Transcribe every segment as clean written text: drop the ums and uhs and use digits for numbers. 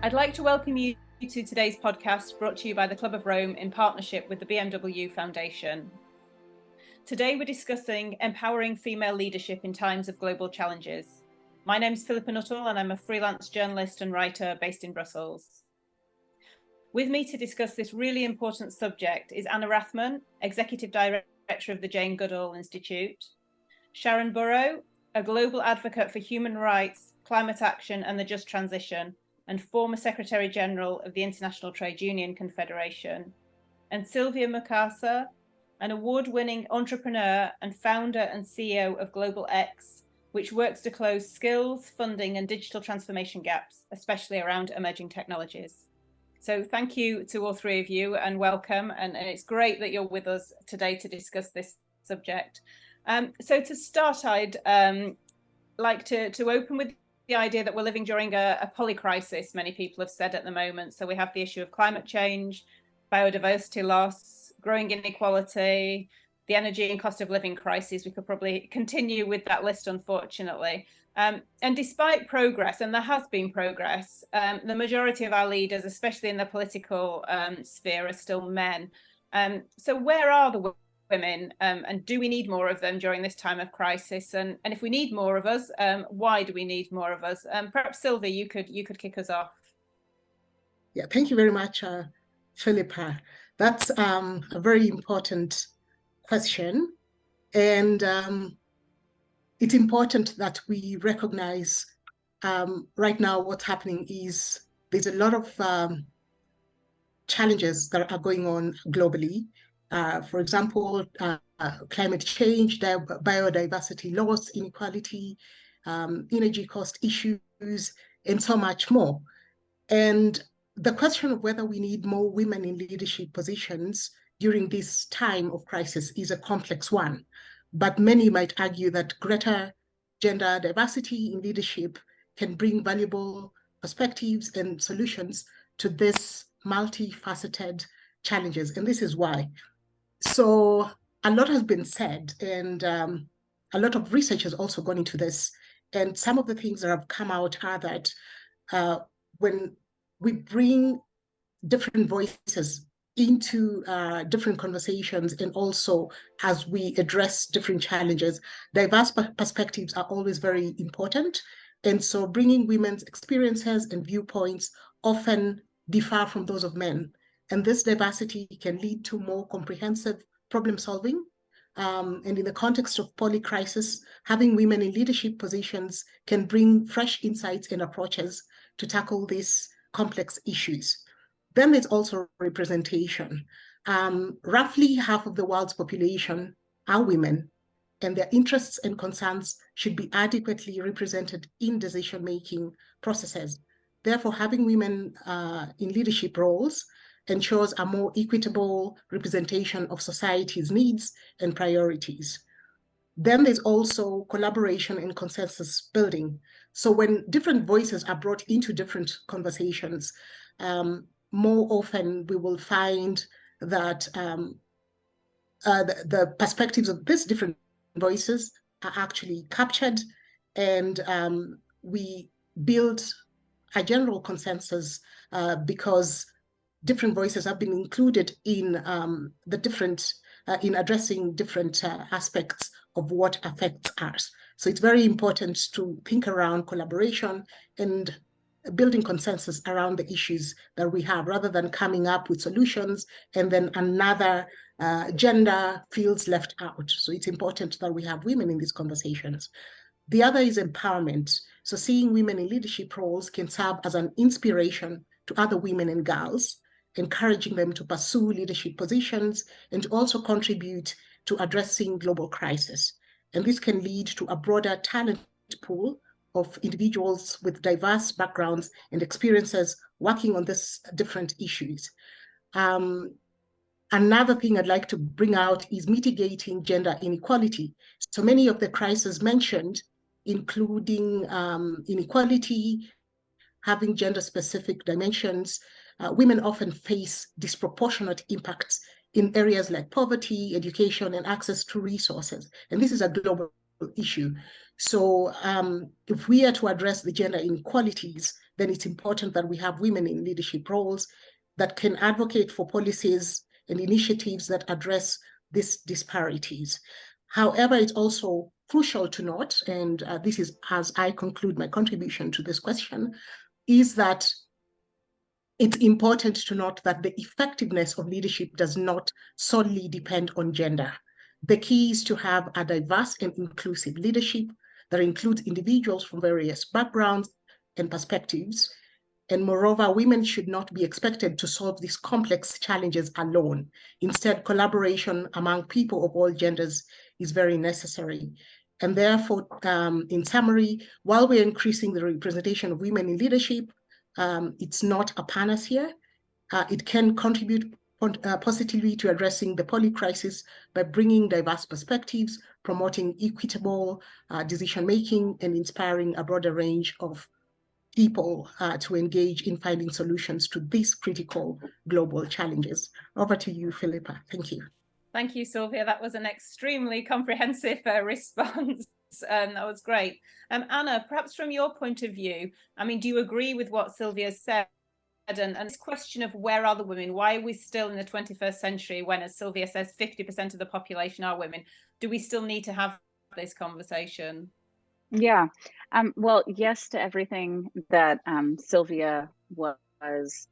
I'd like to welcome you to today's podcast brought to you by the Club of Rome in partnership with the BMW Foundation. Today we're discussing empowering female leadership in times of global challenges. My name is Philippa Nuttall and I'm a freelance journalist and writer based in Brussels. With me to discuss this really important subject is Anna Rathmann, Executive Director of the Jane Goodall Institute, Sharan Burrow, a global advocate for human rights, climate action and the just transition, and former Secretary General of the International Trade Union Confederation, and Sylvia Mukasa, an award-winning entrepreneur and founder and CEO of Global X, which works to close skills, funding, and digital transformation gaps, especially around emerging technologies. So thank you to all three of you and welcome. And it's great that you're with us today to discuss this subject. So to start, I'd like to open with the idea that we're living during a polycrisis, many people have said at the moment. So we have the issue of climate change, biodiversity loss, growing inequality, the energy and cost of living crisis. We could probably continue with that list, unfortunately. And despite progress, and there has been progress, the majority of our leaders, especially in the political sphere, are still men. So where are the women, and do we need more of them during this time of crisis? And if we need more of us, why do we need more of us? Perhaps Sylvia, you could kick us off. Yeah, thank you very much, Philippa. That's a very important question, and it's important that we recognize right now what's happening is there's a lot of challenges that are going on globally. For example, climate change, biodiversity loss, inequality, energy cost issues, and so much more. And the question of whether we need more women in leadership positions during this time of crisis is a complex one. But many might argue that greater gender diversity in leadership can bring valuable perspectives and solutions to this multifaceted challenges. And this is why. So a lot has been said, and a lot of research has also gone into this. And some of the things that have come out are that when we bring different voices into different conversations, and also as we address different challenges, diverse perspectives are always very important. And so bringing women's experiences and viewpoints often differ from those of men. And this diversity can lead to more comprehensive problem solving. And in the context of polycrisis, having women in leadership positions can bring fresh insights and approaches to tackle these complex issues. Then there's also representation. Roughly half of the world's population are women, and their interests and concerns should be adequately represented in decision-making processes. Therefore, having women in leadership roles ensures a more equitable representation of society's needs and priorities. Then there's also collaboration and consensus building. So when different voices are brought into different conversations, more often we will find that the perspectives of these different voices are actually captured, and we build a general consensus because different voices have been included in in addressing different aspects of what affects us. So it's very important to think around collaboration and building consensus around the issues that we have, rather than coming up with solutions and then another gender feels left out. So it's important that we have women in these conversations. The other is empowerment. So seeing women in leadership roles can serve as an inspiration to other women and girls, encouraging them to pursue leadership positions and to also contribute to addressing global crisis. And this can lead to a broader talent pool of individuals with diverse backgrounds and experiences working on these different issues. Another thing I'd like to bring out is mitigating gender inequality. So many of the crises mentioned, including inequality, having gender-specific dimensions, women often face disproportionate impacts in areas like poverty, education, and access to resources. And this is a global issue. So if we are to address the gender inequalities, then it's important that we have women in leadership roles that can advocate for policies and initiatives that address these disparities. However, it's also crucial to note, and this is as I conclude my contribution to this question, is that it's important to note that the effectiveness of leadership does not solely depend on gender. The key is to have a diverse and inclusive leadership that includes individuals from various backgrounds and perspectives. And moreover, women should not be expected to solve these complex challenges alone. Instead, collaboration among people of all genders is very necessary. And therefore, in summary, while we're increasing the representation of women in leadership, it's not a panacea. It can contribute positively to addressing the poly crisis by bringing diverse perspectives, promoting equitable decision-making, and inspiring a broader range of people to engage in finding solutions to these critical global challenges. Over to you, Philippa. Thank you. Thank you, Sylvia. That was an extremely comprehensive response. That was great. Anna, perhaps from your point of view, I mean, do you agree with what Sylvia said? And this question of where are the women? Why are we still in the 21st century when, as Sylvia says, 50% of the population are women? Do we still need to have this conversation? Yeah. Well, yes to everything that Sylvia was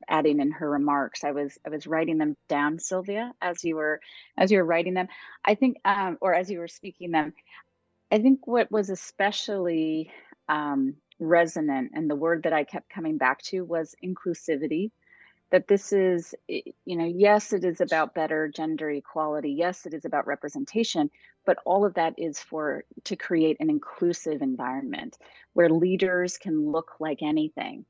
adding in her remarks. I was writing them down, Sylvia, as you were writing them. I think, or as you were speaking them. I think what was especially resonant, and the word that I kept coming back to, was inclusivity. That this is, yes, it is about better gender equality. Yes, it is about representation, but all of that is to create an inclusive environment where leaders can look like anything,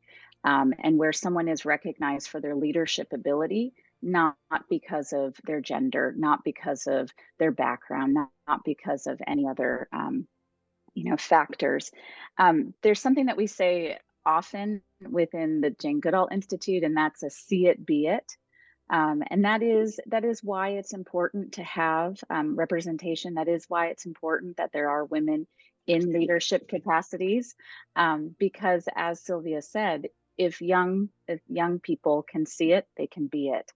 and where someone is recognized for their leadership ability, not because of their gender, not because of their background, not because of any other factors. There's something that we say often within the Jane Goodall Institute, and that's a see it, be it. And that is why it's important to have representation. That is why it's important that there are women in leadership capacities, because, as Sylvia said, if young people can see it, they can be it.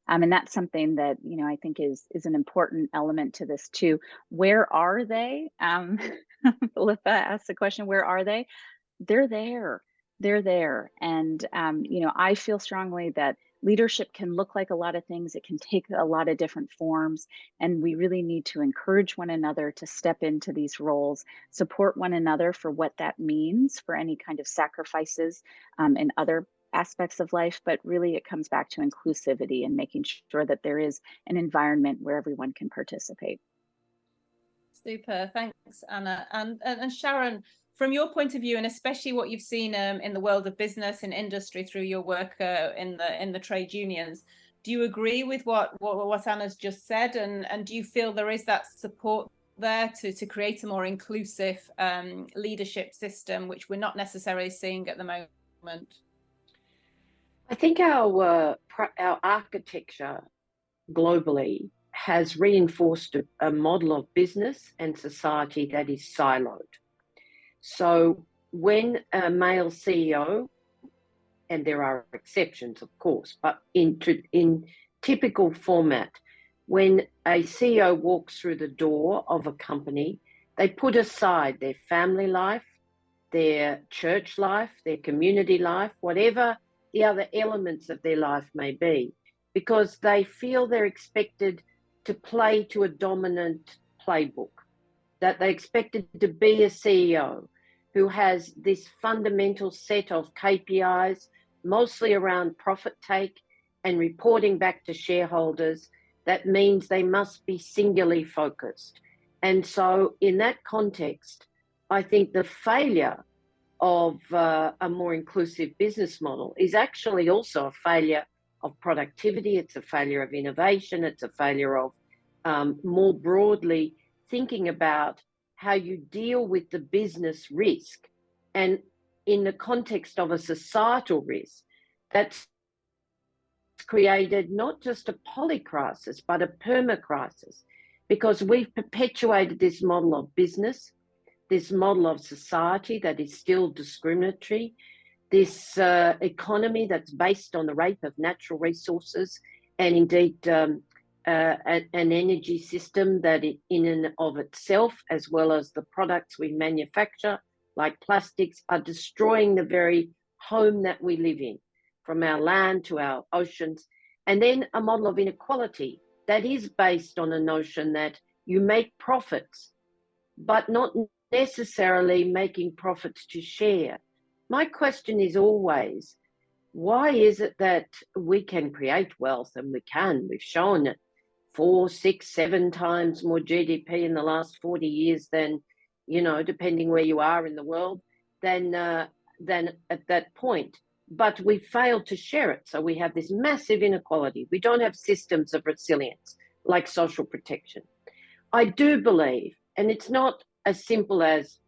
And that's something that, I think is an important element to this too. Where are they? Philippa asked the question, where are they? They're there. They're there. And, I feel strongly that leadership can look like a lot of things. It can take a lot of different forms. And we really need to encourage one another to step into these roles, support one another for what that means for any kind of sacrifices in other aspects of life. But really, it comes back to inclusivity and making sure that there is an environment where everyone can participate. Super. Thanks, Anna. And Sharan, from your point of view, and especially what you've seen in the world of business and industry through your work in the trade unions, do you agree with what Anna's just said? And do you feel there is that support there to create a more inclusive leadership system, which we're not necessarily seeing at the moment? I think our architecture globally has reinforced a model of business and society that is siloed. So when a male CEO, and there are exceptions, of course, but in typical format, when a CEO walks through the door of a company, they put aside their family life, their church life, their community life, whatever the other elements of their life may be, because they feel they're expected to play to a dominant playbook, that they're expected to be a CEO who has this fundamental set of KPIs, mostly around profit take and reporting back to shareholders. That means they must be singularly focused. And so in that context, I think the failure of a more inclusive business model is actually also a failure of productivity. It's a failure of innovation. It's a failure of more broadly thinking about how you deal with the business risk. And in the context of a societal risk, that's created not just a polycrisis, but a permacrisis, because we've perpetuated this model of business, this model of society that is still discriminatory, this economy that's based on the rape of natural resources, and indeed an energy system that in and of itself, as well as the products we manufacture, like plastics, are destroying the very home that we live in, from our land to our oceans. And then a model of inequality that is based on a notion that you make profits, but not necessarily making profits to share. My question is always, why is it that we can create wealth, and we've shown it, 4, 6, 7 times more GDP in the last 40 years than, depending where you are in the world, than at that point. But we failed to share it. So we have this massive inequality. We don't have systems of resilience like social protection. I do believe, and it's not as simple as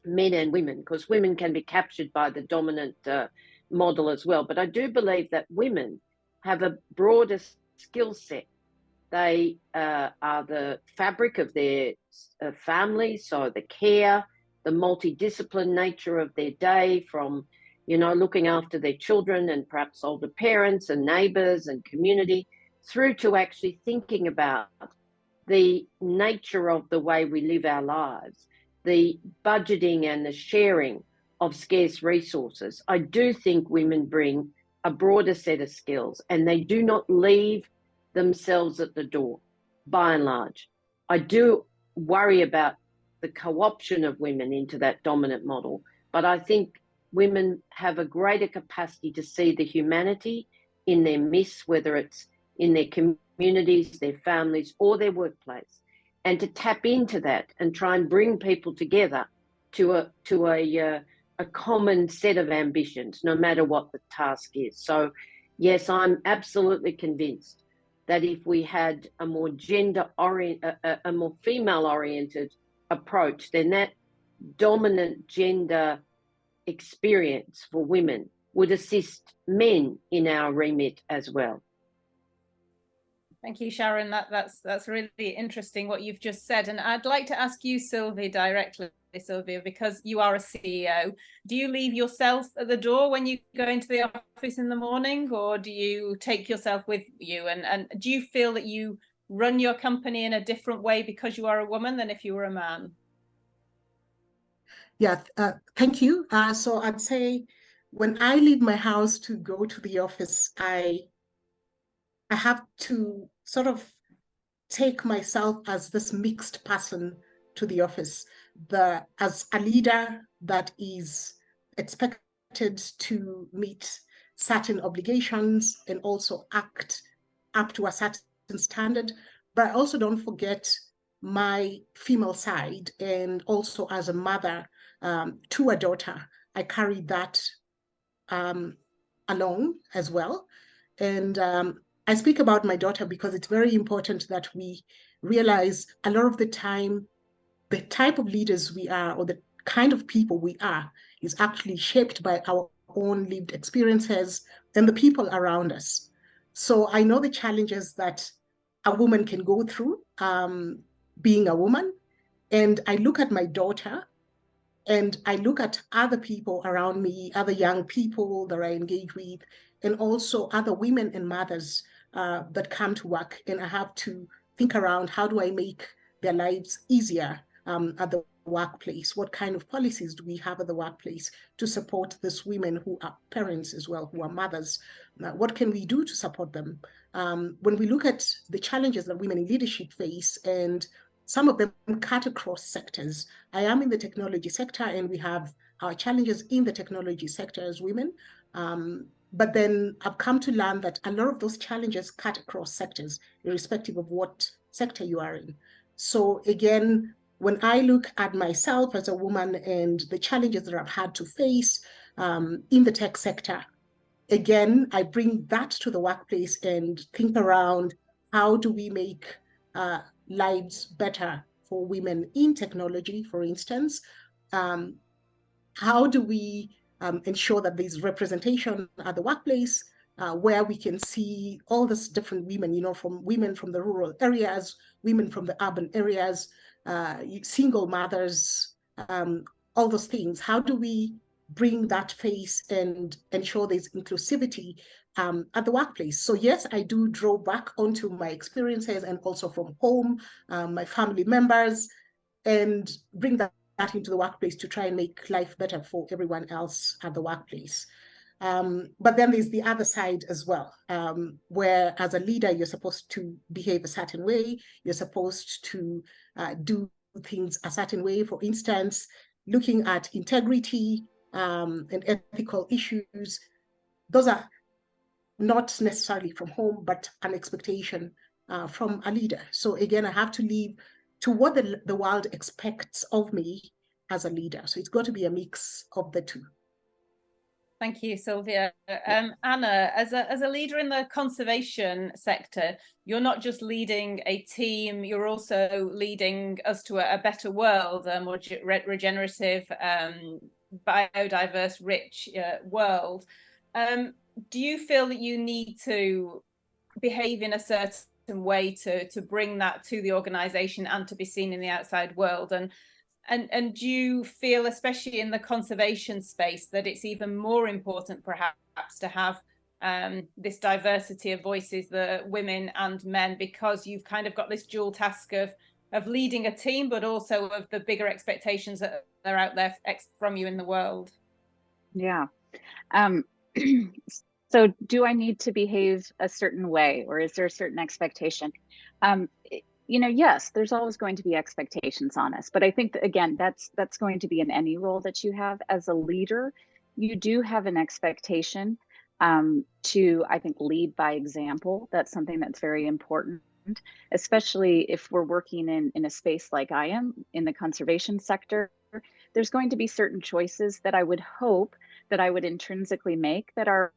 men and women, because women can be captured by the dominant model as well. But I do believe that women have a broader skill set. They are the fabric of their family, so the care, the multidisciplined nature of their day, from looking after their children and perhaps older parents and neighbours and community, through to actually thinking about the nature of the way we live our lives, the budgeting and the sharing of scarce resources. I do think women bring a broader set of skills, and they do not leave themselves at the door, by and large. I do worry about the co-option of women into that dominant model, but I think women have a greater capacity to see the humanity in their midst, whether it's in their communities, their families, or their workplace, and to tap into that and try and bring people together to a common set of ambitions, no matter what the task is. So, yes, I'm absolutely convinced that if we had a more a more female-oriented approach, then that dominant gender experience for women would assist men in our remit as well. Thank you, Sharon. That's really interesting what you've just said. And I'd like to ask you, Sylvia, directly, Sylvia, because you are a CEO. Do you leave yourself at the door when you go into the office in the morning, or do you take yourself with you? And do you feel that you run your company in a different way because you are a woman than if you were a man? Yeah, thank you. So I'd say when I leave my house to go to the office, I have to sort of take myself as this mixed person to the office, as a leader that is expected to meet certain obligations and also act up to a certain standard. But I also don't forget my female side, and also as a mother to a daughter, I carry that along as well. And I speak about my daughter because it's very important that we realize a lot of the time, the type of leaders we are, or the kind of people we are, is actually shaped by our own lived experiences and the people around us. So I know the challenges that a woman can go through being a woman. And I look at my daughter, and I look at other people around me, other young people that I engage with, and also other women and mothers that come to work. And I have to think around, how do I make their lives easier at the workplace? What kind of policies do we have at the workplace to support these women who are parents as well, who are mothers? What can we do to support them? When we look at the challenges that women in leadership face, and some of them cut across sectors. I am in the technology sector, and we have our challenges in the technology sector as women. But then I've come to learn that a lot of those challenges cut across sectors, irrespective of what sector you are in. So again, when I look at myself as a woman and the challenges that I've had to face in the tech sector, again, I bring that to the workplace and think around, how do we make lives better for women in technology, for instance? How do we ensure that there's representation at the workplace where we can see all these different women, from women from the rural areas, women from the urban areas, single mothers, all those things. How do we bring that face and ensure there's inclusivity at the workplace. So yes, I do draw back onto my experiences and also from home, my family members, and bring that into the workplace to try and make life better for everyone else at the workplace. But then there's the other side as well, where as a leader, you're supposed to behave a certain way. You're supposed to do things a certain way. For instance, looking at integrity and ethical issues, those are not necessarily from home, but an expectation from a leader. So again, I have to live to what the world expects of me as a leader. So it's got to be a mix of the two. Thank you, Sylvia. Anna, as a leader in the conservation sector, you're not just leading a team, you're also leading us to a better world, a more regenerative, biodiverse, rich world. Do you feel that you need to behave in a certain way to bring that to the organization and to be seen in the outside world? And do you feel, especially in the conservation space, that it's even more important perhaps to have this diversity of voices, the women and men, because you've kind of got this dual task of leading a team, but also of the bigger expectations that are out there from you in the world? Yeah. So do I need to behave a certain way, or is there a certain expectation? Yes, there's always going to be expectations on us, but I think that, again, that's going to be in any role that you have as a leader. You do have an expectation to, I think, lead by example. That's something that's very important, especially if we're working in a space like I am in the conservation sector. There's going to be certain choices that I would hope that I would intrinsically make that are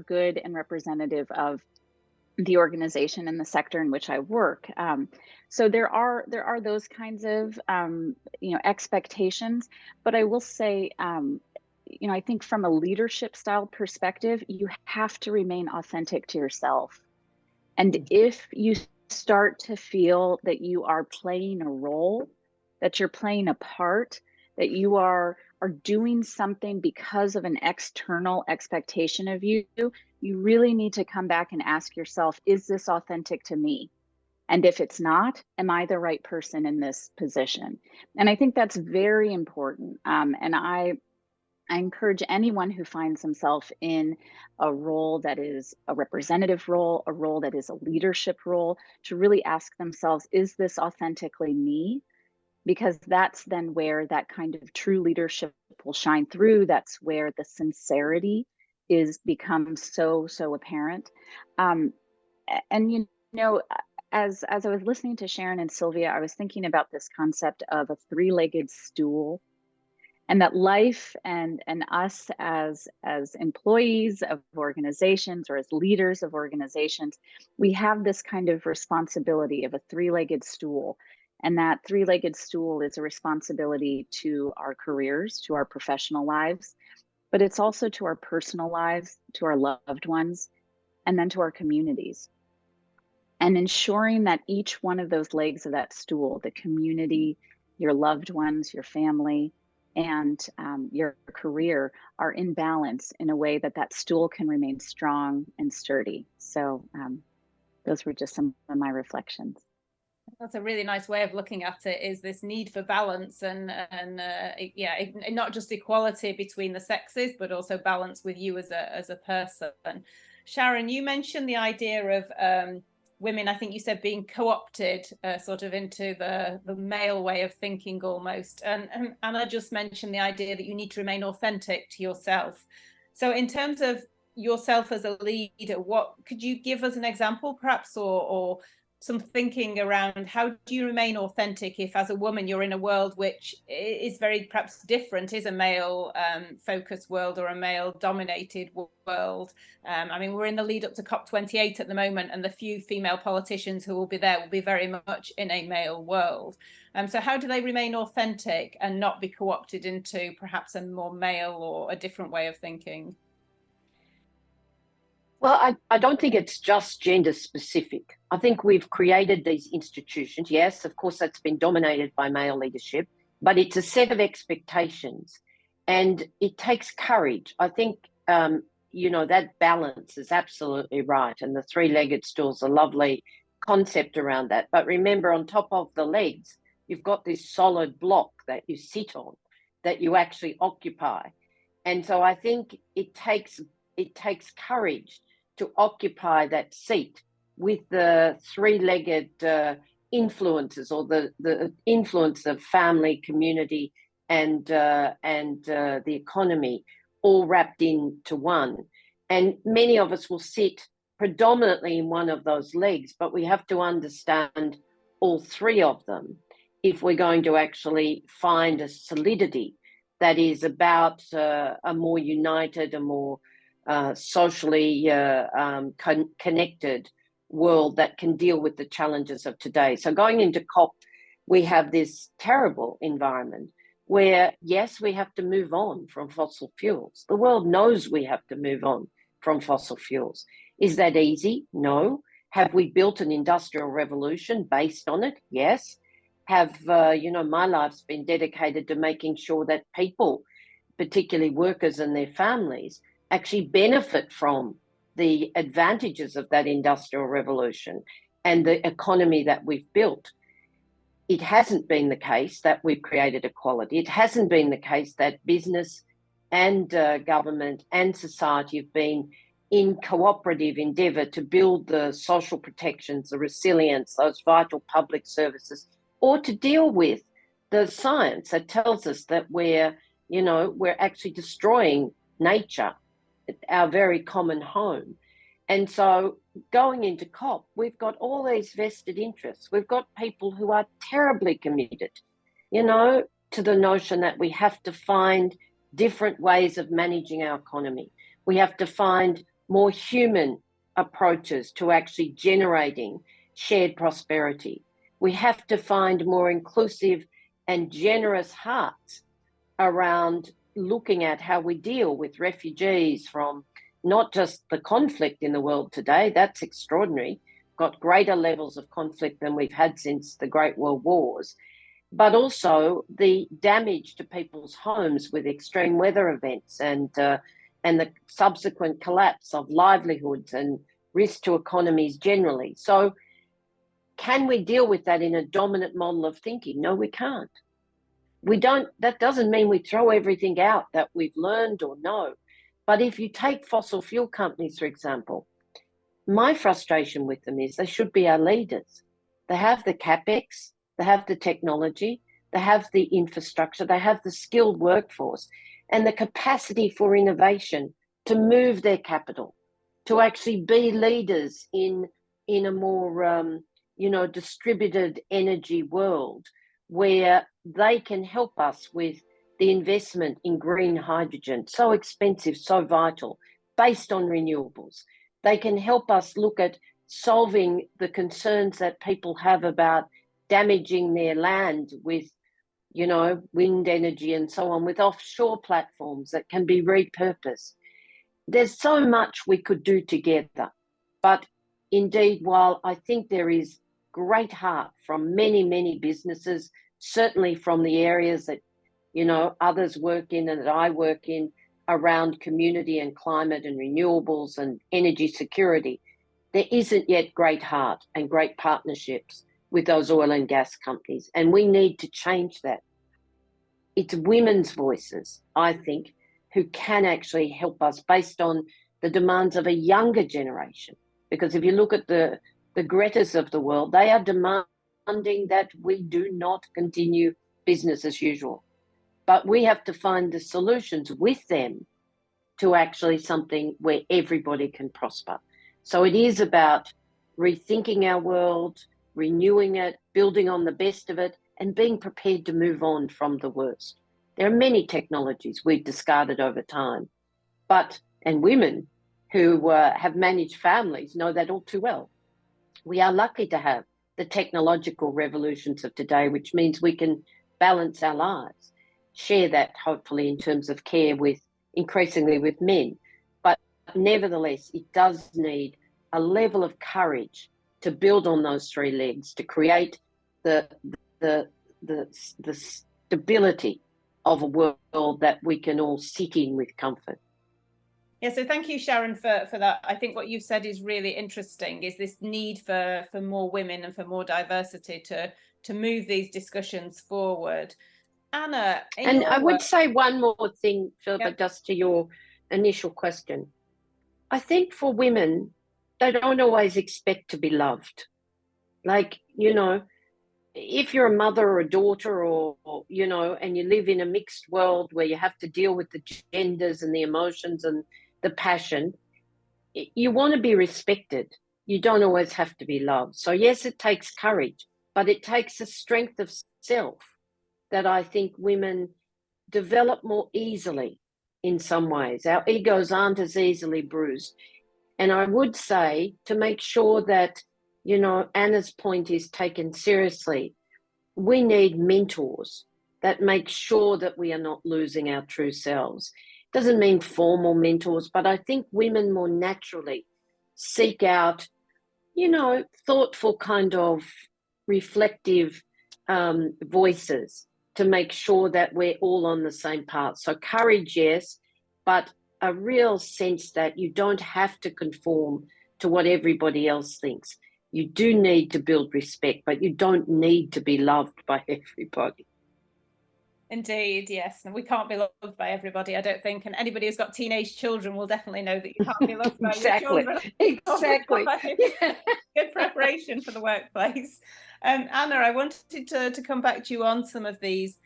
good and representative of the organization and the sector in which I work. So there are those kinds of expectations, but I will say, I think from a leadership style perspective, you have to remain authentic to yourself. And if you start to feel that you are playing a role, that you're playing a part, that you are doing something because of an external expectation of you, you really need to come back and ask yourself, is this authentic to me? And if it's not, am I the right person in this position? And I think that's very important. And I encourage anyone who finds himself in a role that is a representative role, a role that is a leadership role, to really ask themselves, is this authentically me? Because that's then where that kind of true leadership will shine through. That's where the sincerity becomes so apparent. And as I was listening to Sharan and Sylvia, I was thinking about this concept of a three-legged stool, and that life and us as employees of organizations or as leaders of organizations, we have this kind of responsibility of a three-legged stool. And that three-legged stool is a responsibility to our careers, to our professional lives, but it's also to our personal lives, to our loved ones, and then to our communities. And ensuring that each one of those legs of that stool, the community, your loved ones, your family, and your career, are in balance in a way that stool can remain strong and sturdy. So those were just some of my reflections. That's a really nice way of looking at it, is this need for balance and not just equality between the sexes, but also balance with you as a person. Sharan, you mentioned the idea of women, I think you said, being co-opted sort of into the male way of thinking almost. And Anna just mentioned the idea that you need to remain authentic to yourself. So in terms of yourself as a leader, what could you give us an example perhaps, or some thinking around how do you remain authentic if as a woman you're in a world which is very perhaps different, is a male focused world or a male dominated world? I mean, we're in the lead up to COP28 at the moment, and the few female politicians who will be there will be very much in a male world. So how do they remain authentic and not be co-opted into perhaps a more male or a different way of thinking? Well, I don't think it's just gender specific. I think we've created these institutions. Yes, of course, that's been dominated by male leadership, but it's a set of expectations. And it takes courage. I think, that balance is absolutely right. And the three-legged stool is a lovely concept around that. But remember, on top of the legs, you've got this solid block that you sit on, that you actually occupy. And so I think it takes courage to occupy that seat with the three-legged influences, or the influence of family, community, and the economy, all wrapped into one. And many of us will sit predominantly in one of those legs, but we have to understand all three of them if we're going to actually find a solidity that is about a more united, a more socially connected world that can deal with the challenges of today. So going into COP, we have this terrible environment where, yes, we have to move on from fossil fuels. The world knows we have to move on from fossil fuels. Is that easy? No. Have we built an industrial revolution based on it? Yes. Have, my life's been dedicated to making sure that people, particularly workers and their families, actually benefit from the advantages of that industrial revolution and the economy that we've built. It hasn't been the case that we've created equality. It hasn't been the case that business and government and society have been in cooperative endeavour to build the social protections, the resilience, those vital public services, or to deal with the science that tells us that we're actually destroying nature, our very common home. And so going into COP, we've got all these vested interests. We've got people who are terribly committed, to the notion that we have to find different ways of managing our economy. We have to find more human approaches to actually generating shared prosperity. We have to find more inclusive and generous hearts around looking at how we deal with refugees from not just the conflict in the world today, that's extraordinary, got greater levels of conflict than we've had since the Great World Wars, but also the damage to people's homes with extreme weather events and the subsequent collapse of livelihoods and risk to economies generally. So can we deal with that in a dominant model of thinking? No, we can't. That doesn't mean we throw everything out that we've learned or know. But if you take fossil fuel companies, for example, my frustration with them is they should be our leaders. They have the CapEx, they have the technology, they have the infrastructure, they have the skilled workforce and the capacity for innovation to move their capital, to actually be leaders in a more distributed energy world where they can help us with the investment in green hydrogen, so expensive, so vital, based on renewables. They can help us look at solving the concerns that people have about damaging their land with, wind energy and so on, with offshore platforms that can be repurposed. There's so much we could do together. But indeed, while I think there is great heart from many, many businesses, certainly from the areas that others work in and that I work in around community and climate and renewables and energy security, there isn't yet great heart and great partnerships with those oil and gas companies. And we need to change that. It's women's voices, I think, who can actually help us based on the demands of a younger generation. Because if you look at the Gretas of the world, they are demanding that we do not continue business as usual. But we have to find the solutions with them to actually something where everybody can prosper. So it is about rethinking our world, renewing it, building on the best of it, and being prepared to move on from the worst. There are many technologies we've discarded over time, and women who have managed families know that all too well. We are lucky to have the technological revolutions of today, which means we can balance our lives, share that hopefully in terms of care with increasingly with men. But nevertheless, it does need a level of courage to build on those three legs, to create the stability of a world that we can all sit in with comfort. Yeah, so thank you, Sharan, for that. I think what you've said is really interesting, is this need for more women and for more diversity to move these discussions forward. Anna, and I would say one more thing, Philippa, Yep. just to your initial question. I think for women, they don't always expect to be loved. Like, you know, if you're a mother or a daughter or, you know, and you live in a mixed world where you have to deal with the genders and the emotions and the passion, you want to be respected. You don't always have to be loved. So yes, it takes courage, but it takes a strength of self that I think women develop more easily in some ways. Our egos aren't as easily bruised. And I would say, to make sure that, you know, Anna's point is taken seriously, we need mentors that make sure that we are not losing our true selves. Doesn't mean formal mentors, but I think women more naturally seek out, you know, thoughtful kind of reflective voices to make sure that we're all on the same path. So courage, yes, but a real sense that you don't have to conform to what everybody else thinks. You do need to build respect, but you don't need to be loved by everybody. Indeed, yes. And we can't be loved by everybody, I don't think. And anybody who's got teenage children will definitely know that you can't be loved by your children. Exactly. Yeah. Good preparation for the workplace. Anna, I wanted to come back to you on some of these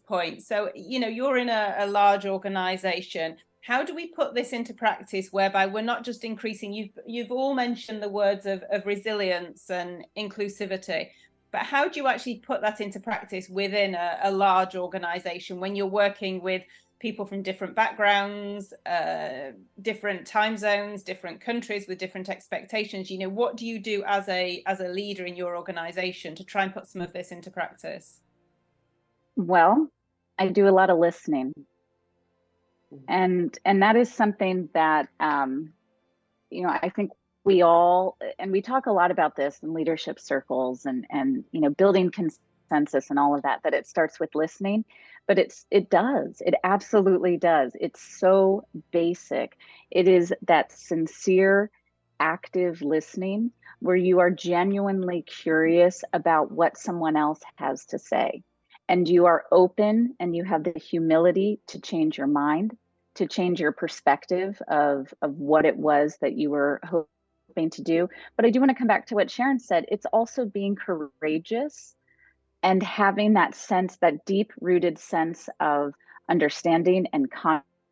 points. So, you know, you're in a large organization. How do we put this into practice whereby we're not just increasing, you've all mentioned the words of resilience and inclusivity, but how do you actually put that into practice within a large organization when you're working with people from different backgrounds, different time zones, different countries with different expectations? You know, what do you do as a leader in your organization to try and put some of this into practice? Well, I do a lot of listening. And that is something that, you know, I think we all, and we talk a lot about this in leadership circles and, you know, building consensus and all of that it starts with listening, but it absolutely does. It's so basic. It is that sincere, active listening where you are genuinely curious about what someone else has to say. And you are open and you have the humility to change your mind, to change your perspective of what it was that you were hoping to do. But I do want to come back to what Sharan said. It's also being courageous and having that sense, that deep rooted sense of understanding and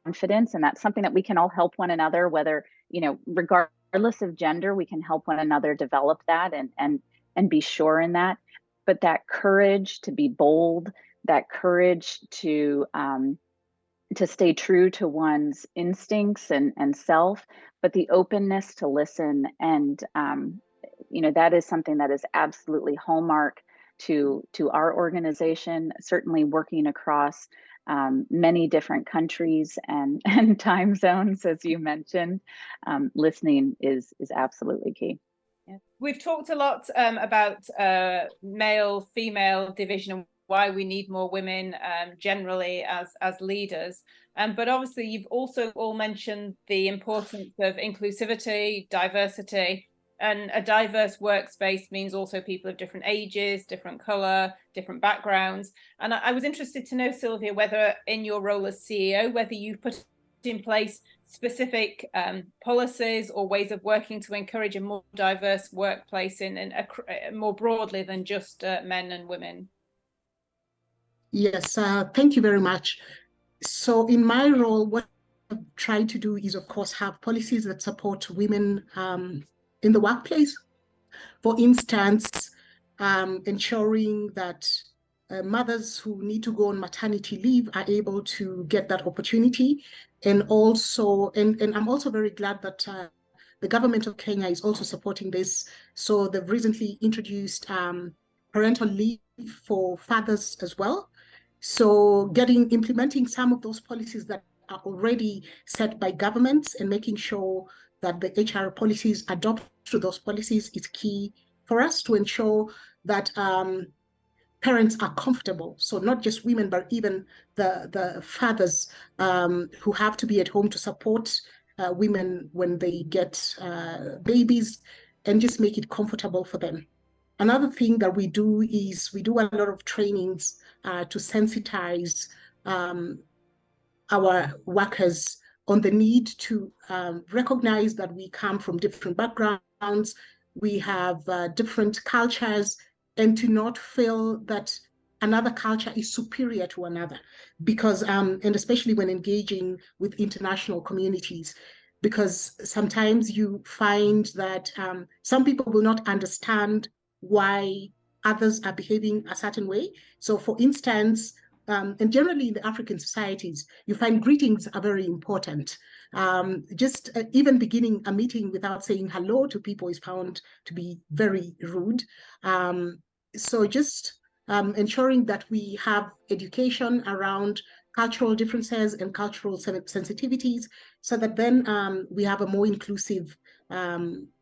confidence. And that's something that we can all help one another, whether, you know, regardless of gender, we can help one another develop that and be sure in that. But that courage to be bold, that courage to stay true to one's instincts and self, but the openness to listen. And, you know, that is something that is absolutely hallmark to our organization, certainly working across many different countries and time zones, as you mentioned. Listening is absolutely key. Yeah. We've talked a lot about male-female division and why we need more women generally as leaders. But obviously, you've also all mentioned the importance of inclusivity, diversity, and a diverse workspace means also people of different ages, different colour, different backgrounds. And I was interested to know, Sylvia, whether in your role as CEO, whether you've put in place specific policies or ways of working to encourage a more diverse workplace in more broadly than just men and women. Yes, thank you very much. So in my role, what I'm trying to do is, of course, have policies that support women in the workplace. For instance, ensuring that mothers who need to go on maternity leave are able to get that opportunity. And also, and I'm also very glad that the government of Kenya is also supporting this. So they've recently introduced parental leave for fathers as well. So implementing some of those policies that are already set by governments and making sure that the HR policies adopt to those policies is key for us to ensure that parents are comfortable. So not just women, but even the fathers who have to be at home to support women when they get babies, and just make it comfortable for them. Another thing that we do is we do a lot of trainings to sensitize our workers on the need to recognize that we come from different backgrounds, we have different cultures, and to not feel that another culture is superior to another, because, and especially when engaging with international communities, because sometimes you find that some people will not understand why others are behaving a certain way. So for instance, and generally in the African societies, you find greetings are very important. Just even beginning a meeting without saying hello to people is found to be very rude. So just ensuring that we have education around cultural differences and cultural sensitivities, so that then we have a more inclusive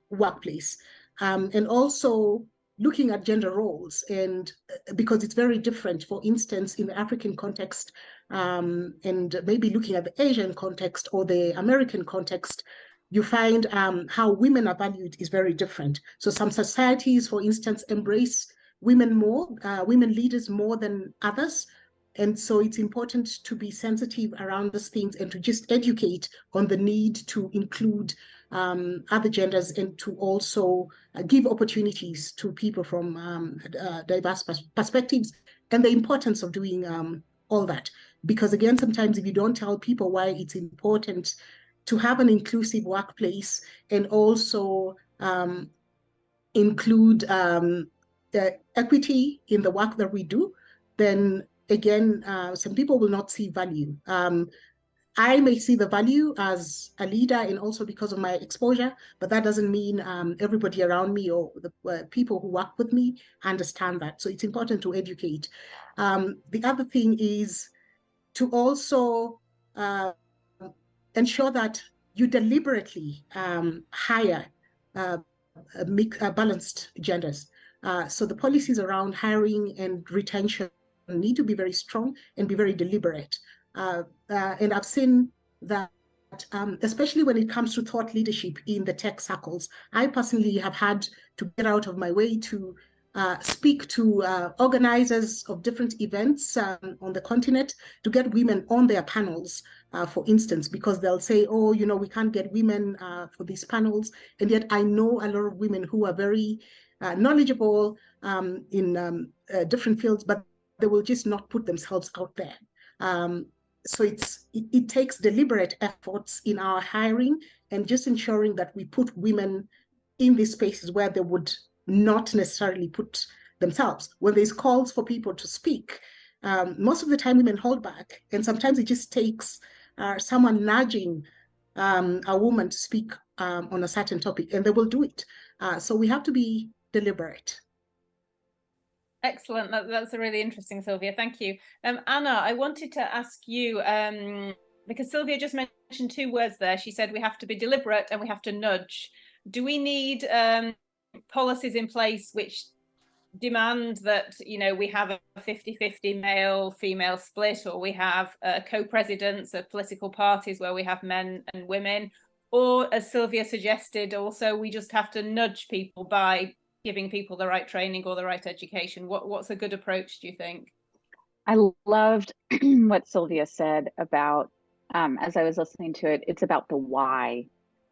workplace. And also looking at gender roles, and because it's very different, for instance, in the African context, and maybe looking at the Asian context or the American context, you find how women are valued is very different. So some societies, for instance, embrace women more, women leaders more than others. And so it's important to be sensitive around these things and to just educate on the need to include other genders, and to also give opportunities to people from diverse perspectives, and the importance of doing all that. Because again, sometimes if you don't tell people why it's important to have an inclusive workplace, and also include equity in the work that we do, then again, some people will not see value. I may see the value as a leader, and also because of my exposure, but that doesn't mean everybody around me or the people who work with me understand that. So it's important to educate. The other thing is to also ensure that you deliberately hire balanced genders. So the policies around hiring and retention need to be very strong and be very deliberate. And I've seen that, especially when it comes to thought leadership in the tech circles, I personally have had to get out of my way to speak to organizers of different events on the continent to get women on their panels, for instance, because they'll say, oh, you know, we can't get women for these panels. And yet I know a lot of women who are very knowledgeable in different fields, but they will just not put themselves out there. So it takes deliberate efforts in our hiring, and just ensuring that we put women in these spaces where they would not necessarily put themselves. When there's calls for people to speak, most of the time women hold back, and sometimes it just takes someone nudging a woman to speak on a certain topic, and they will do it. So we have to be deliberate. Excellent. That's a really interesting, Sylvia. Thank you. Anna, I wanted to ask you, because Sylvia just mentioned two words there. She said we have to be deliberate and we have to nudge. Do we need policies in place which demand that, you know, we have a 50-50 male-female split, or we have co-presidents of political parties where we have men and women? Or, as Sylvia suggested, also we just have to nudge people by giving people the right training or the right education? What's a good approach, do you think? I loved what Sylvia said about, as I was listening to it, it's about the why.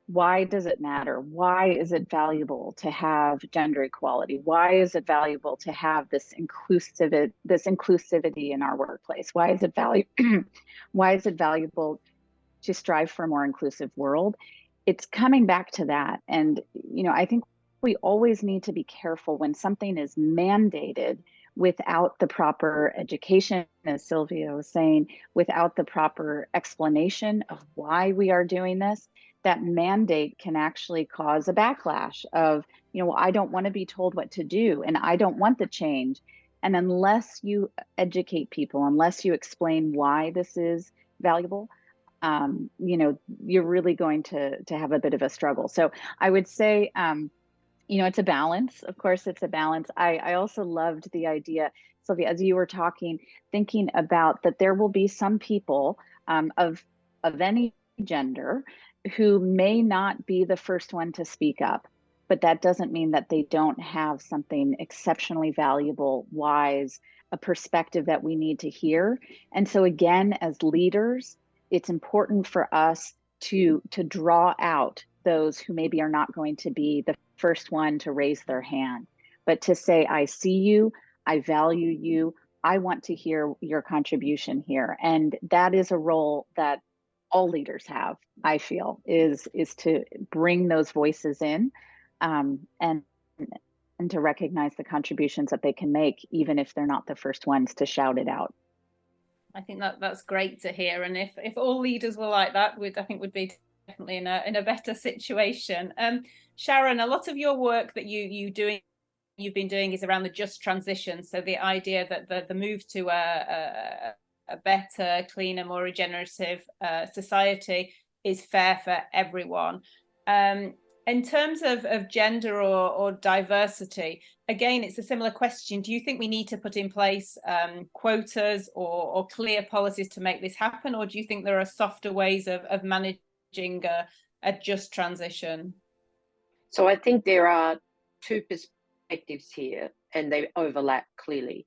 Why does it matter? Why is it valuable to have gender equality? Why is it valuable to have this inclusivity in our workplace? Why is it why is it valuable to strive for a more inclusive world? It's coming back to that. And, you know, I think we always need to be careful when something is mandated without the proper education, as Sylvia was saying, without the proper explanation of why we are doing this. That mandate can actually cause a backlash of, you know, well, I don't want to be told what to do, and I don't want the change. And unless you educate people, unless you explain why this is valuable, you know, you're really going to have a bit of a struggle. So I would say, you know, it's a balance. Of course, it's a balance. I also loved the idea Sylvia, as you were talking, thinking about that there will be some people of any gender who may not be the first one to speak up, but that doesn't mean that they don't have something exceptionally valuable, wise, a perspective that we need to hear. And so again, as leaders, it's important for us to draw out those who maybe are not going to be the first one to raise their hand, but to say, I see you, I value you, I want to hear your contribution here. And that is a role that all leaders have, I feel, is to bring those voices in, and to recognize the contributions that they can make, even if they're not the first ones to shout it out. I think that's great to hear. And if all leaders were like that, I think we'd be definitely in a better situation. Sharan, a lot of your work that you've been doing is around the just transition. So the idea that the move to a better, cleaner, more regenerative society is fair for everyone. In terms of gender or diversity, again, it's a similar question. Do you think we need to put in place quotas or clear policies to make this happen? Or do you think there are softer ways of managing a just transition? So I think there are two perspectives here, and they overlap clearly.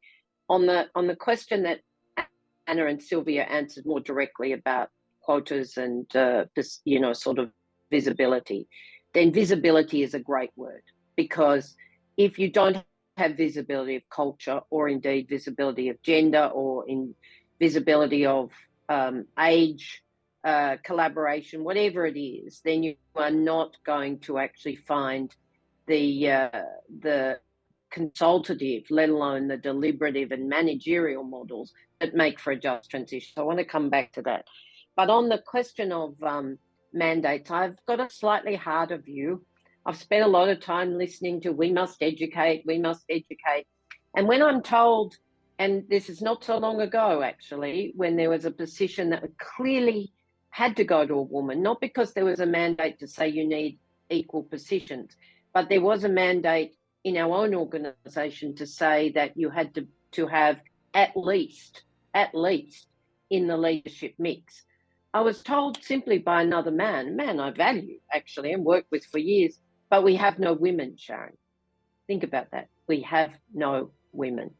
On the question that Anna and Sylvia answered more directly about quotas and sort of visibility, then visibility is a great word, because if you don't have visibility of culture, or indeed visibility of gender, or in visibility of age, collaboration, whatever it is, then you are not going to actually find the consultative, let alone the deliberative and managerial models that make for a just transition. So I want to come back to that. But on the question of mandates, I've got a slightly harder view. I've spent a lot of time listening to we must educate. And when I'm told, and this is not so long ago actually, when there was a position that clearly had to go to a woman, not because there was a mandate to say you need equal positions, but there was a mandate in our own organisation to say that you had to have at least in the leadership mix. I was told simply by another man I value actually and worked with for years, but we have no women, Sharan. Think about that. We have no women.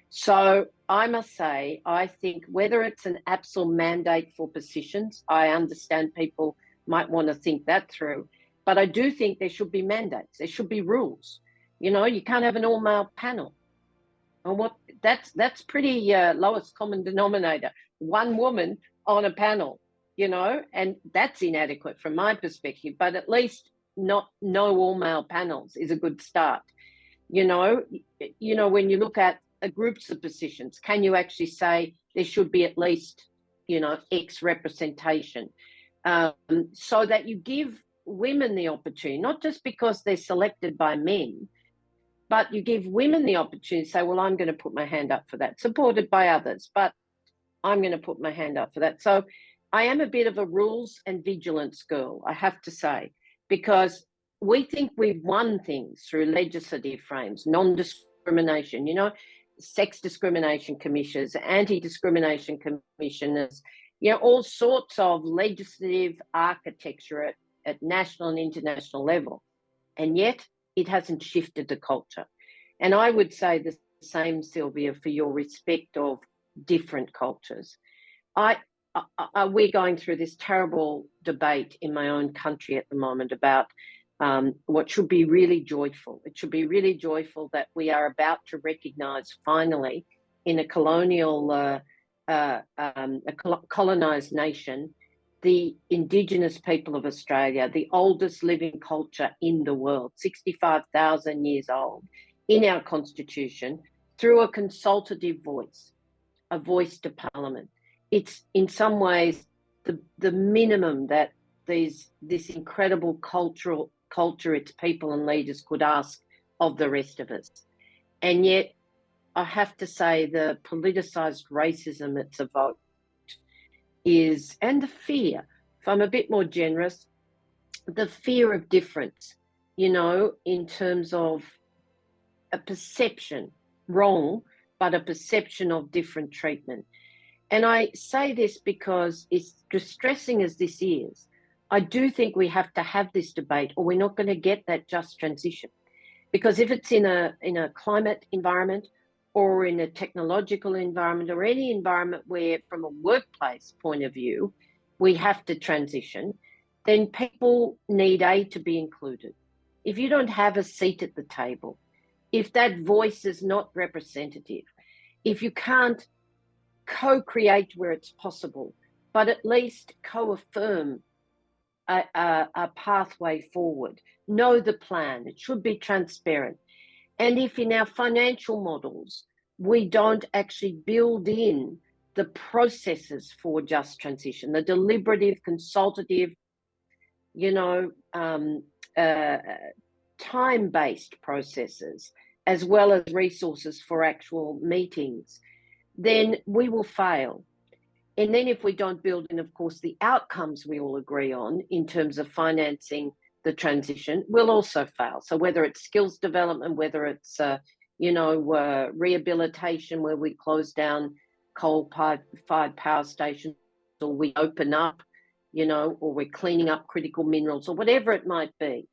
So I must say, I think whether it's an absolute mandate for positions, I understand people might want to think that through, but I do think there should be mandates. There should be rules. You know, you can't have an all-male panel. And that's pretty lowest common denominator. One woman on a panel, you know, and that's inadequate from my perspective, but at least no all-male panels is a good start. You know, when you look at groups of positions, can you actually say there should be at least, X representation, so that you give women the opportunity, not just because they're selected by men, but you give women the opportunity to say, well, I'm going to put my hand up for that, supported by others, but I'm going to put my hand up for that. So I am a bit of a rules and vigilance girl, I have to say, because we think we've won things through legislative frames, non-discrimination, sex discrimination commissioners, anti-discrimination commissioners, all sorts of legislative architecture at national and international level. And yet it hasn't shifted the culture. And I would say the same, Sylvia, for your respect of different cultures. We're going through this terrible debate in my own country at the moment about what should be really joyful. It should be really joyful that we are about to recognise finally in a colonised nation, the Indigenous people of Australia, the oldest living culture in the world, 65,000 years old, in our constitution, through a consultative voice, a voice to Parliament. It's in some ways the minimum that this incredible culture, its people and leaders could ask of the rest of us. And yet, I have to say, the politicised racism it's evoked is, and the fear, if I'm a bit more generous, the fear of difference, in terms of a perception, wrong, but a perception of different treatment. And I say this because, as distressing as this is, I do think we have to have this debate, or we're not going to get that just transition. Because if it's in a climate environment, or in a technological environment, or any environment where, from a workplace point of view, we have to transition, then people need to be included. If you don't have a seat at the table, if that voice is not representative, if you can't co-create where it's possible, but at least co-affirm a pathway forward, know the plan, it should be transparent. And if in our financial models, we don't actually build in the processes for just transition, the deliberative, consultative, time-based processes, as well as resources for actual meetings, then we will fail. And then if we don't build in, of course, the outcomes we all agree on in terms of financing the transition, we'll also fail. So whether it's skills development, whether it's, rehabilitation, where we close down coal-fired power stations, or we open up, or we're cleaning up critical minerals, or whatever it might be.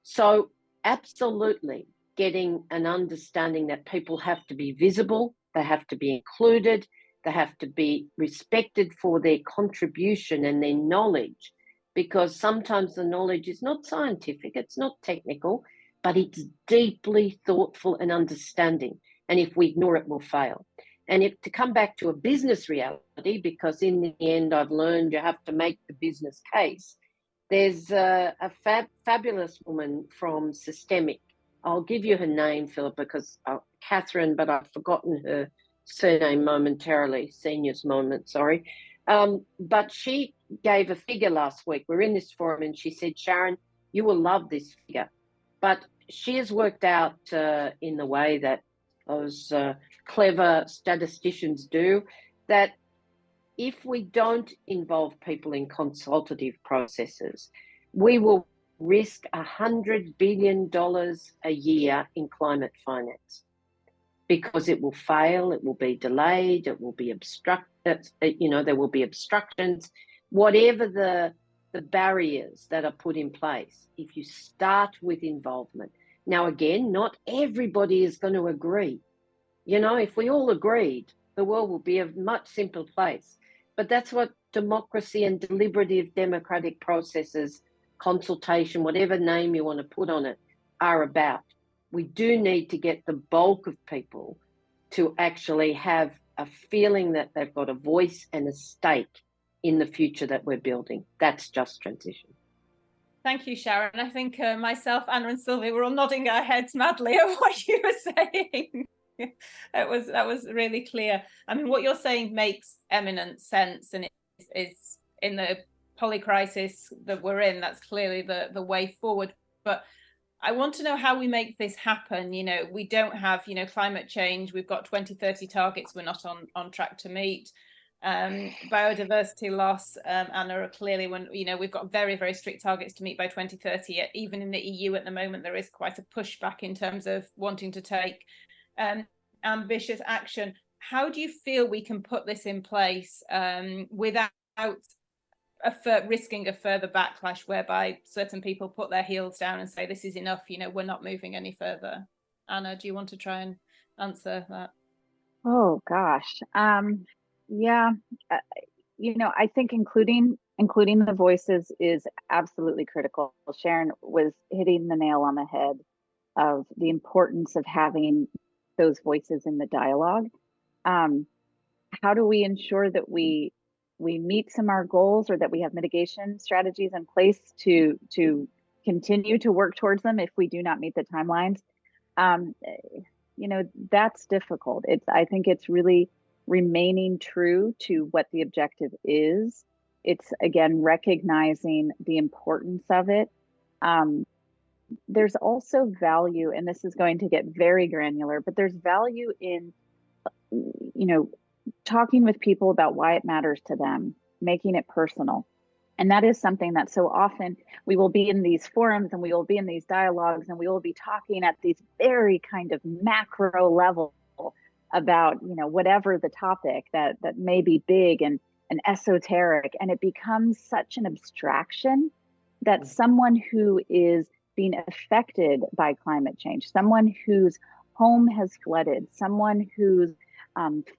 So absolutely getting an understanding that people have to be visible, they have to be included, they have to be respected for their contribution and their knowledge, because sometimes the knowledge is not scientific, it's not technical, but it's deeply thoughtful and understanding. And if we ignore it, we'll fail. And if to come back to a business reality, because in the end, I've learned you have to make the business case. There's a fabulous woman from Systemic. I'll give you her name, Philippa, because Catherine, but I've forgotten her surname momentarily, senior's moment, sorry. But she gave a figure last week. We're in this forum, and she said, Sharan, you will love this figure. But she has worked out in the way that those clever statisticians do, that if we don't involve people in consultative processes, we will risk $100 billion a year in climate finance, because it will fail, it will be delayed, it will be there will be obstructions, whatever the barriers that are put in place. If you start with involvement. Now, again, not everybody is going to agree. If we all agreed, the world will be a much simpler place. But that's what democracy and deliberative democratic processes, consultation, whatever name you want to put on it, are about. We do need to get the bulk of people to actually have a feeling that they've got a voice and a stake in the future that we're building. That's just transition. Thank you, Sharan. I think myself, Anna and Sylvia were all nodding our heads madly at what you were saying. That was really clear. I mean, what you're saying makes eminent sense, and it's in the polycrisis that we're in, that's clearly the way forward. But I want to know how we make this happen. We don't have, climate change. We've got 2030 targets we're not on track to meet. Biodiversity loss, Anna, are clearly when, we've got very, very strict targets to meet by 2030. Even in the EU at the moment, there is quite a pushback in terms of wanting to take ambitious action. How do you feel we can put this in place without risking a further backlash, whereby certain people put their heels down and say, this is enough, we're not moving any further? Anna, do you want to try and answer that? Oh, gosh. Yeah, I think including the voices is absolutely critical. Sharan was hitting the nail on the head of the importance of having those voices in the dialogue. How do we ensure that we meet some of our goals, or that we have mitigation strategies in place to continue to work towards them if we do not meet the timelines? That's difficult. I think it's really remaining true to what the objective is. It's, again, recognizing the importance of it. There's also value, and this is going to get very granular, but there's value in, talking with people about why it matters to them, making it personal. And that is something that so often we will be in these forums and we will be in these dialogues and we will be talking at these very kind of macro level, about, whatever the topic that may be big and esoteric, and it becomes such an abstraction that someone who is being affected by climate change, someone whose home has flooded, someone whose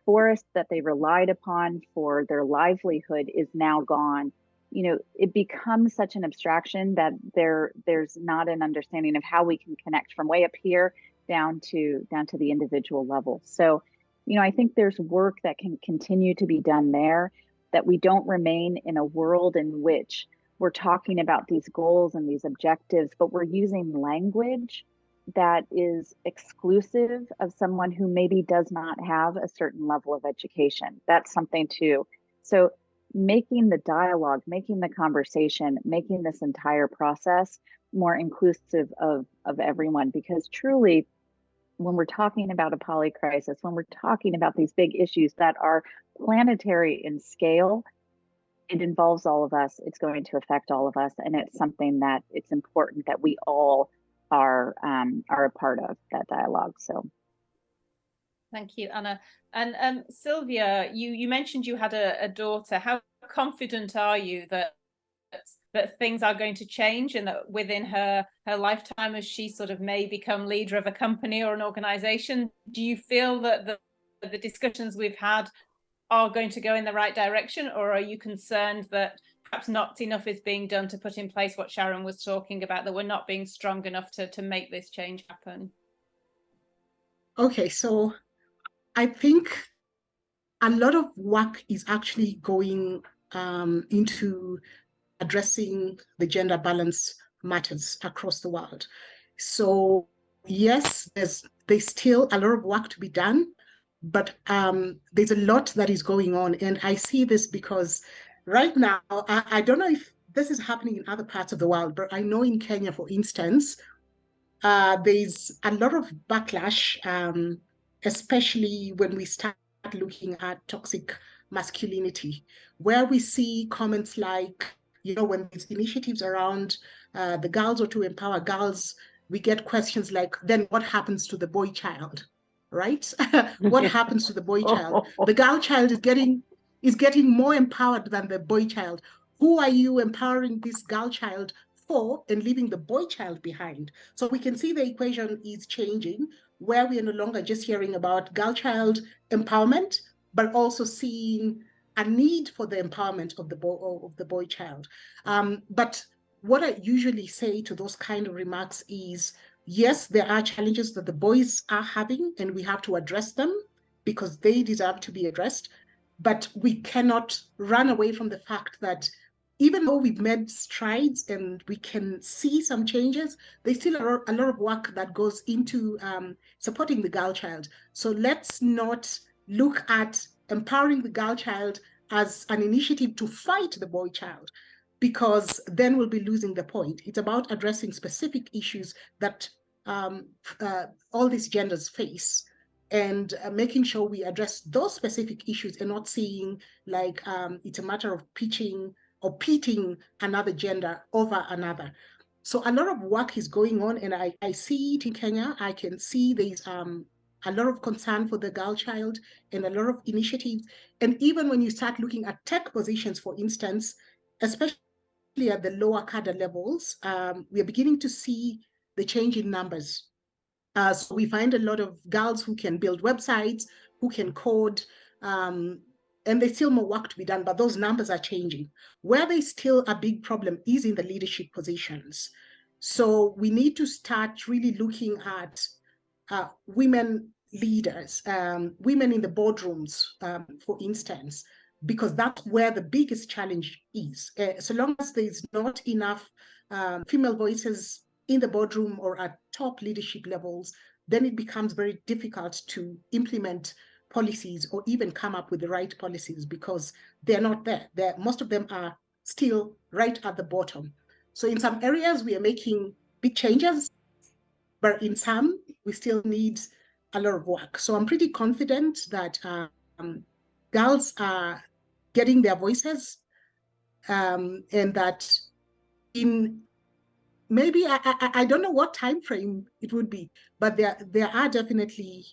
forest that they relied upon for their livelihood is now gone, it becomes such an abstraction that there's not an understanding of how we can connect from way up here down to the individual level. So, I think there's work that can continue to be done there, that we don't remain in a world in which we're talking about these goals and these objectives, but we're using language that is exclusive of someone who maybe does not have a certain level of education. That's something too. So making the dialogue, making the conversation, making this entire process more inclusive of everyone, because truly, when we're talking about a polycrisis, when we're talking about these big issues that are planetary in scale, it involves all of us. It's going to affect all of us, and it's something that it's important that we all are a part of that dialogue. So, thank you, Anna. And Sylvia, you mentioned you had a daughter. How confident are you that things are going to change, and that within her lifetime, as she sort of may become leader of a company or an organization, do you feel that the discussions we've had are going to go in the right direction, or are you concerned that perhaps not enough is being done to put in place what Sharan was talking about, that we're not being strong enough to make this change happen? Okay, so I think a lot of work is actually going into addressing the gender balance matters across the world. So yes, there's still a lot of work to be done, but there's a lot that is going on. And I see this because right now, I don't know if this is happening in other parts of the world, but I know in Kenya, for instance, there's a lot of backlash, especially when we start looking at toxic masculinity, where we see comments like, when there's initiatives around the girls or to empower girls, we get questions like, then what happens to the boy child, right? What happens to the boy child? The girl child is getting more empowered than the boy child. Who are you empowering this girl child for and leaving the boy child behind? So we can see the equation is changing, where we are no longer just hearing about girl child empowerment, but also seeing a need for the empowerment of the boy child. But what I usually say to those kind of remarks is, yes, there are challenges that the boys are having, and we have to address them because they deserve to be addressed. But we cannot run away from the fact that even though we've made strides and we can see some changes, there's still a lot of work that goes into supporting the girl child. So let's not look at empowering the girl child as an initiative to fight the boy child, because then we'll be losing the point. It's about addressing specific issues that all these genders face, and making sure we address those specific issues and not seeing like it's a matter of pitting another gender over another. So a lot of work is going on, and I see it in Kenya. I can see there's a lot of concern for the girl child and a lot of initiatives. And even when you start looking at tech positions, for instance, especially at the lower cadre levels, we are beginning to see the change in numbers. So we find a lot of girls who can build websites, who can code, and there's still more work to be done, but those numbers are changing. Where there's still a big problem is in the leadership positions. So we need to start really looking at women leaders, women in the boardrooms, for instance, because that's where the biggest challenge is. So long as there's not enough female voices in the boardroom or at top leadership levels, then it becomes very difficult to implement policies or even come up with the right policies, because they're not there. Most of them are still right at the bottom. So in some areas, we are making big changes, but in some, we still need a lot of work. So I'm pretty confident that girls are getting their voices, and that in maybe I don't know what time frame it would be, but there are definitely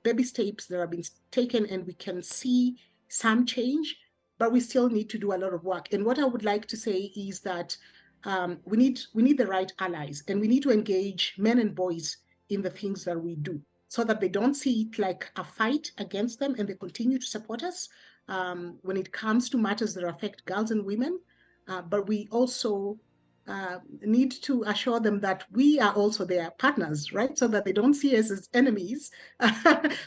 baby steps that have been taken, and we can see some change, but we still need to do a lot of work. And what I would like to say is that we need the right allies, and we need to engage men and boys in the things that we do, so that they don't see it like a fight against them, and they continue to support us when it comes to matters that affect girls and women. But we also need to assure them that we are also their partners, right? So that they don't see us as enemies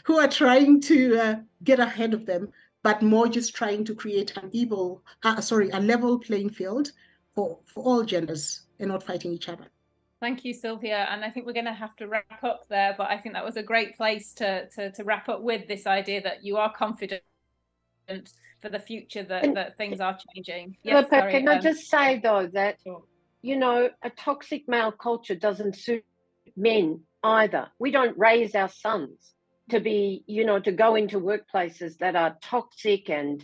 who are trying to get ahead of them, but more just trying to create a level playing field for all genders, and not fighting each other. Thank you, Sylvia. And I think we're going to have to wrap up there, but I think that was a great place to wrap up with this idea that you are confident for the future, that things are changing. Yes, sorry, can I just say, though, that, you know, a toxic male culture doesn't suit men either. We don't raise our sons to be, you know, to go into workplaces that are toxic and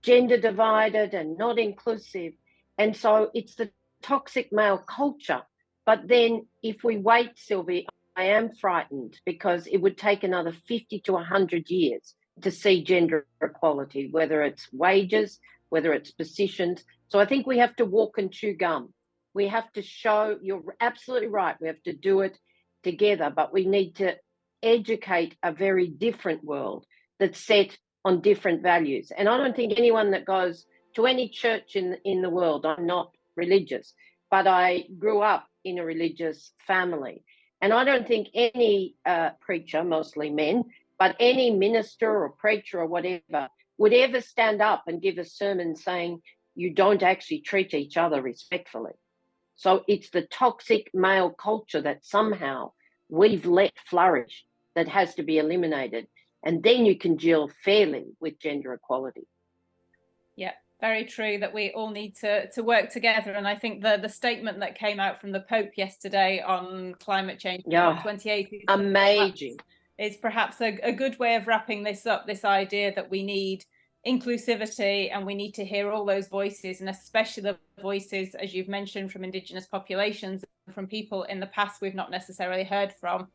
gender divided and not inclusive. And so it's the toxic male culture. But then if we wait, Sylvie, I am frightened, because it would take another 50 to 100 years to see gender equality, whether it's wages, whether it's positions. So I think we have to walk and chew gum. We have to show, you're absolutely right, we have to do it together, but we need to educate a very different world that's set on different values. And I don't think anyone that goes to any church in the world, I'm not religious, but I grew up in a religious family. And I don't think any preacher, mostly men, but any minister or preacher or whatever would ever stand up and give a sermon saying you don't actually treat each other respectfully. So it's the toxic male culture that somehow we've let flourish that has to be eliminated. And then you can deal fairly with gender equality. Yeah, very true, that we all need to work together. And I think the statement that came out from the Pope yesterday on climate change, 28, amazing. Is perhaps a good way of wrapping this up, this idea that we need inclusivity, and we need to hear all those voices, and especially the voices, as you've mentioned, from Indigenous populations, from people in the past we've not necessarily heard from.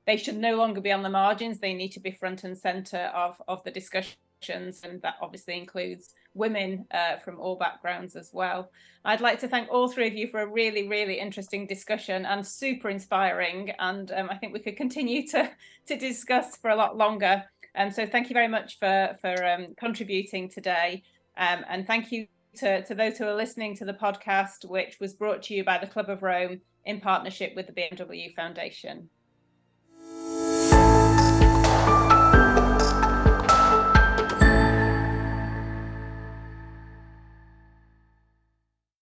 They should no longer be on the margins. They need to be front and center of the discussions, and that obviously includes women from all backgrounds as well. I'd like to thank all three of you for a really, really interesting discussion, and super inspiring. And I think we could continue to discuss for a lot longer. So thank you very much for contributing today. And thank you to those who are listening to the podcast, which was brought to you by the Club of Rome in partnership with the BMW Foundation.